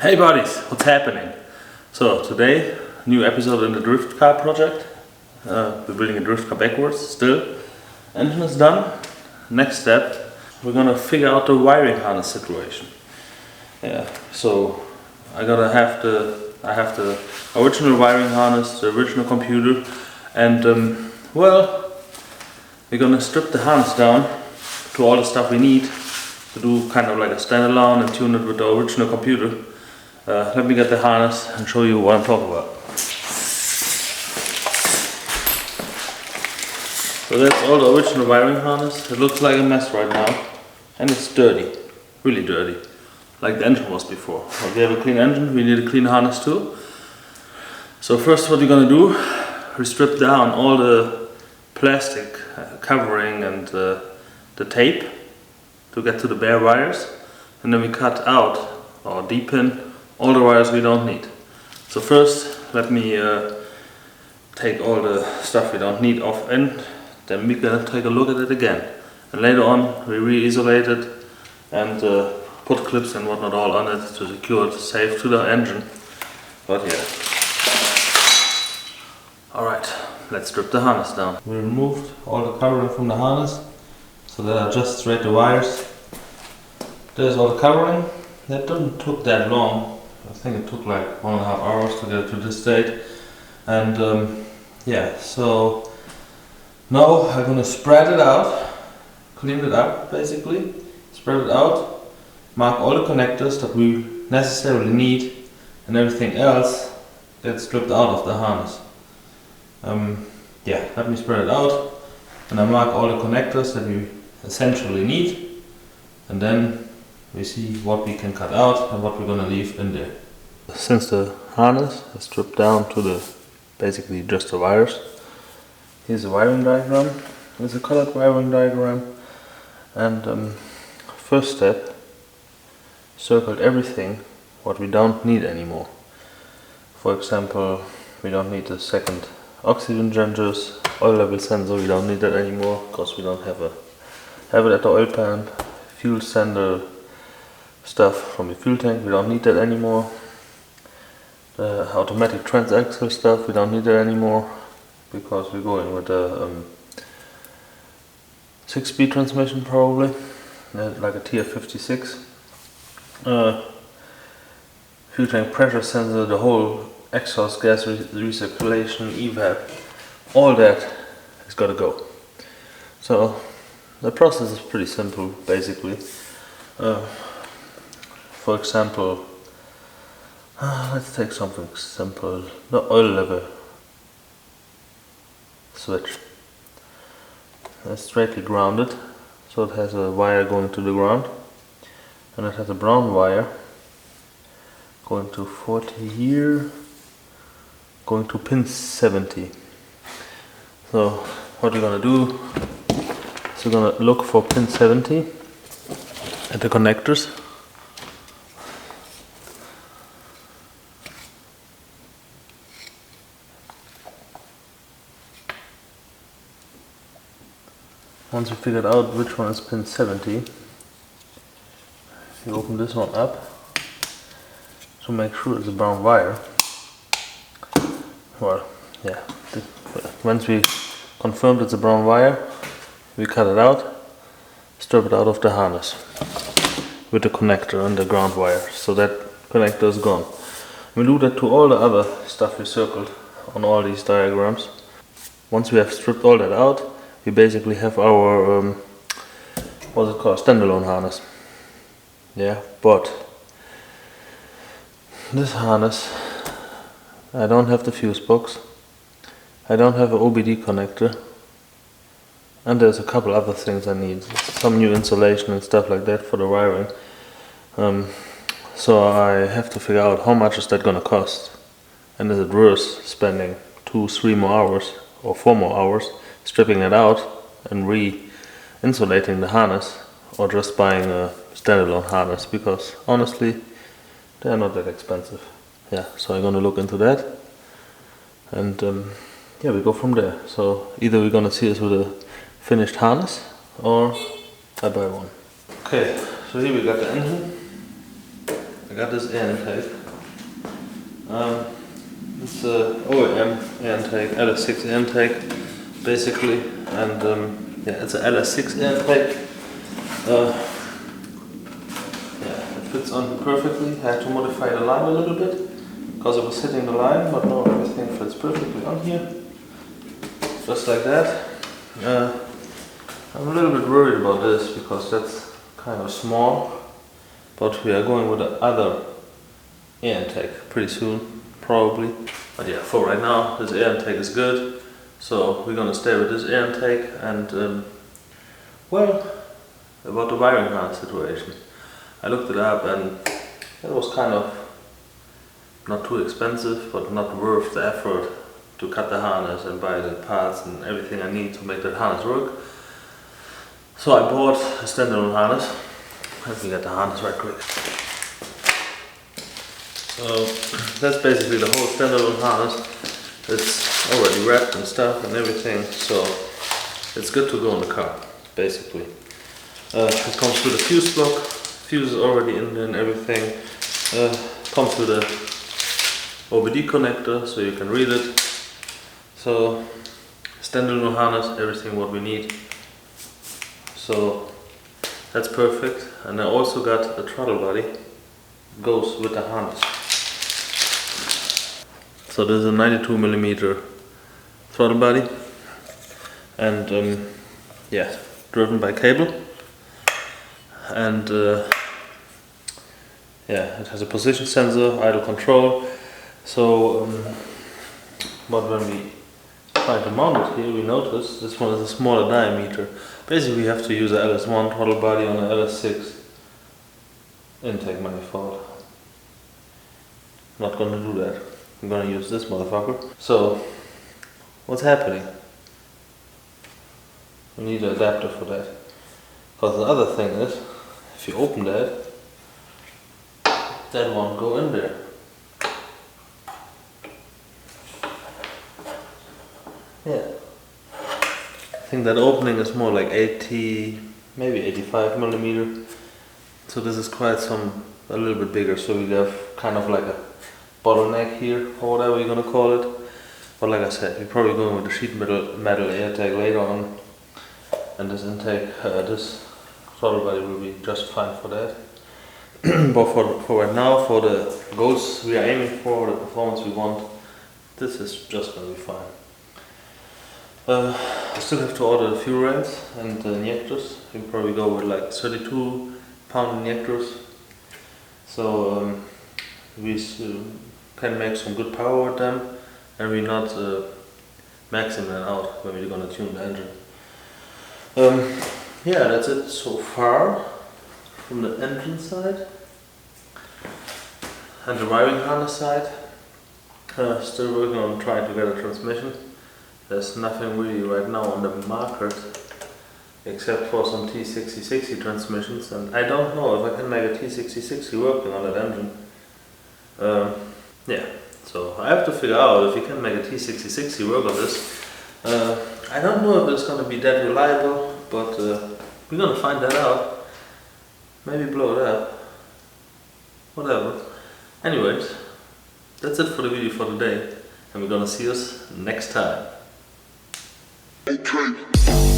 Hey buddies, what's happening? So today, new episode in the drift car project. We're building a drift car backwards still. Engine is done. Next step, we're gonna figure out the wiring harness situation. Yeah, so I have the original wiring harness, the original computer, and well, we're gonna strip the harness down to all the stuff we need to do kind of like a standalone and tune it with the original computer. Let me get the harness and show you what I'm talking about. So that's all the original wiring harness. It looks like a mess right now, and it's dirty, really dirty, like the engine was before. If we have a clean engine, we need a clean harness too. So first what we're gonna do, we strip down all the plastic covering and the tape to get to the bare wires, and then we cut out or de-pin all the wires we don't need. So first let me take all the stuff we don't need off, and then we're gonna take a look at it again, and later on we re-isolate it and put clips and whatnot all on it to secure it safe to the engine. But yeah, alright, let's strip the harness down. We removed all the covering from the harness, so that are just straight the wires. There's all the covering. That didn't took that long. I think it took like 1.5 hours to get to this state. And yeah, so now I'm gonna spread it out, clean it up basically, spread it out, mark all the connectors that we necessarily need, and everything else gets stripped out of the harness. Yeah, let me spread it out, and I mark all the connectors that we essentially need, and then we see what we can cut out and what we're gonna leave in there. Since the harness is stripped down to the basically just the wires, here's a wiring diagram. It's a colored wiring diagram, and first step, circled everything what we don't need anymore. For example, we don't need the second oxygen gauges, oil level sensor, we don't need that anymore because we don't have it at the oil pan. Fuel sender stuff from the fuel tank, we don't need that anymore. The automatic transaxle stuff, we don't need that anymore because we're going with a 6-speed transmission probably, like a TF56. Fuel tank pressure sensor, the whole exhaust gas recirculation, evap, all that has got to go. So the process is pretty simple basically. For example, let's take something simple, the oil level switch. It's straightly grounded, so it has a wire going to the ground, and it has a brown wire going to 40 here, going to pin 70. So what we're gonna do is we're gonna look for pin 70 at the connectors. Once we figured out which one is pin 70, you open this one up to make sure it's a brown wire. Well, yeah, once we confirmed it's a brown wire, we cut it out, strip it out of the harness with the connector and the ground wire, so that connector is gone. We do that to all the other stuff we circled on all these diagrams. Once we have stripped all that out, we basically have our what's it called, standalone harness. Yeah, but this harness, I don't have the fuse box, I don't have an OBD connector, and there's a couple other things I need, some new insulation and stuff like that for the wiring. So I have to figure out how much is that gonna cost, and is it worth spending 2-3 more hours or 4 more hours stripping it out and re-insulating the harness, or just buying a standalone harness, because honestly they are not that expensive. Yeah, so I'm gonna look into that, and yeah, we go from there. So either we're gonna see us with a finished harness, or I buy one. Okay, so here we got the engine. I got this air intake. It's a OEM air intake, LS6 air intake, basically, and yeah, it's a LS6 air intake. Yeah, it fits on perfectly. I had to modify the line a little bit because it was hitting the line, but now everything fits perfectly on here, just like that. I'm a little bit worried about this because that's kind of small, but we are going with the other air intake pretty soon, probably. But yeah, for right now, this air intake is good, so we're gonna stay with this air intake. And well, about the wiring harness situation, I looked it up and it was kind of not too expensive, but not worth the effort to cut the harness and buy the parts and everything I need to make that harness work. So I bought a standalone harness. Let me get the harness right quick. So that's basically the whole standalone harness. It's already wrapped and stuff and everything, so it's good to go in the car, basically. It comes with a fuse block. Fuse is already in there and everything. Comes with a OBD connector, so you can read it. So standalone harness, everything what we need. So that's perfect. And I also got the throttle body, goes with the harness. So there's a 92mm throttle body, and yeah, driven by cable. And yeah, it has a position sensor, idle control. So, but when we try to mount it here, we notice this one is a smaller diameter. Basically, we have to use a LS1 throttle body on a LS6 intake manifold. I'm not going to do that. I'm going to use this motherfucker. So, what's happening? We need an adapter for that. Because the other thing is, if you open that, that won't go in there. Yeah. I think that opening is more like 80, maybe 85mm. So this is quite a little bit bigger. So we have kind of like a bottleneck here, or whatever you're gonna call it. But like I said, we're probably going with the sheet metal air tag later on. And this intake, this throttle body will be just fine for that. But for right now, for the goals we are aiming for, the performance we want, this is just gonna be fine. I still have to order the fuel rails and the injectors. We probably go with like 32-pound injectors. So we can make some good power with them, and we're not maxing them out when we're gonna tune the engine. Yeah, that's it so far from the engine side. And the wiring harness side, still working on trying to get a transmission. There's nothing really right now on the market except for some T6060 transmissions, and I don't know if I can make a T6060 working on that engine. Yeah, so I have to figure out if you can make a T6060 work on this. I don't know if it's going to be that reliable, but we're going to find that out. Maybe blow it up. Whatever. Anyways, that's it for the video for today, and we're going to see us next time. Okay.